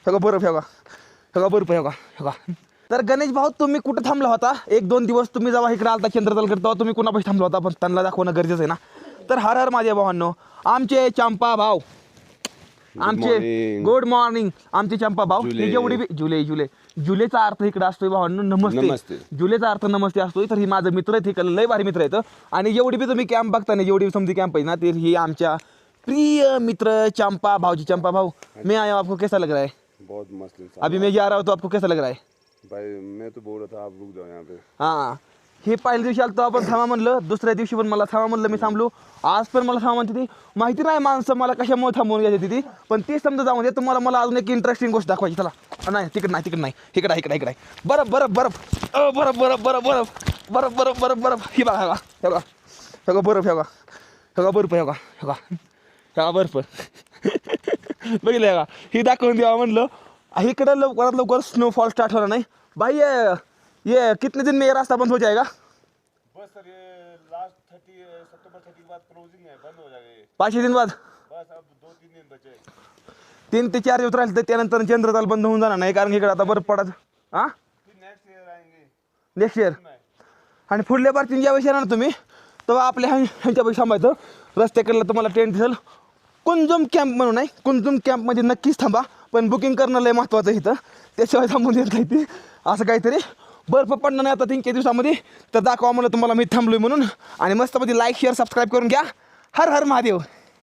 बघा बर्फ बघा बर्फ बघा. तर गणेश भाऊ तुम्ही कुठं थांबला होता 1-2 दिवस तुम्ही जेव्हा इकडे आलता चंद्रताल करता तुम्ही कुणापाशी थांबला होता पण त्यांना दाखवणं गरजेचं आहे ना. तर हर हर माझ्या भावांनो आमचे चंपा भाऊ आमचे गुड मॉर्निंग आमचे चंपा भाऊ हे जेवढी बी जुलेचा अर्थ इकडे असतोय भावांनो नमस्ते. जुलेचा अर्थ नमस्ते असतोय. तर ही माझं मित्र आहे ते लय भारी मित्र आहेत आणि जेवढी बी तुम्ही कॅम्प बघता ना जेवढी समजी कॅम्प आहे ना ते ही आमच्या प्रिय मित्र चंपा भाऊजी. चंपा भाऊ मैं आया हूं, आपको कैसा लग रहा है? बहुत मस्त. अभी मैं जा रहा हूँ तो आपको कैसा लग रहा है? भाई मैं तो बोल रहा था आप रुक जाओ यहाँ पे. हां हे पहिल्या दिवशी आलं तर आपण थांबा म्हणलं दुसऱ्या दिवशी पण मला थांबा म्हणलं मी थांबलो. आज पण मला थांबा म्हणते ती माहिती नाही माणसं मला कशामुळे थांबवून घ्यायची ती पण ती समजा जाऊन दे. तुम्हाला मला अजून एक इंटरेस्टिंग गोष्ट दाखवायची. चला नाही तिकडे नाही इकडे बरफ ही बघा बर्फ बघितलं का ही दाखवून द्यावा म्हणलं. इकडं लवकर स्नोफॉल स्टार्ट होणार नाही भाई. ये कितने दिन में ये रास्ता बंद हो जाएगा? बस सर ये लास्ट 30 सितंबर 30 के बाद क्लोजिंग है, बंद हो जाएगा ये. 5 दिन बाद बस अब 2-3 दिन बचे. 3 ते 4 दिवस राहील तर त्यानंतर चंद्रताल बंद होऊन जाणार नाही कारण इकडे आता बर्फ पडत. हां नेक्स्ट ईयर आएंगे. Next year. आणि पुढल्या बारतीन ज्यावेळेस येणार ना तुम्ही तेव्हा आपल्या ह्यांच्यापाशी थांबायचं. रस्त्याकडलं तुम्हाला टेंट दिसेल कुंजुम कॅम्प म्हणून आहे. कुंजुम कॅम्पमध्ये नक्कीच थांबा पण बुकिंग करणं लय महत्त्वाचं आहे इथं. त्याशिवाय थांबून येत नाही ती असं काहीतरी. बर्फ पडणं नाही आता 3 दिवसामध्ये तर दाखवा म्हणलं तुम्हाला मी थांबलोय म्हणून. आणि मस्तपैकी लाईक शेअर सबस्क्राईब करून घ्या. हर हर महादेव.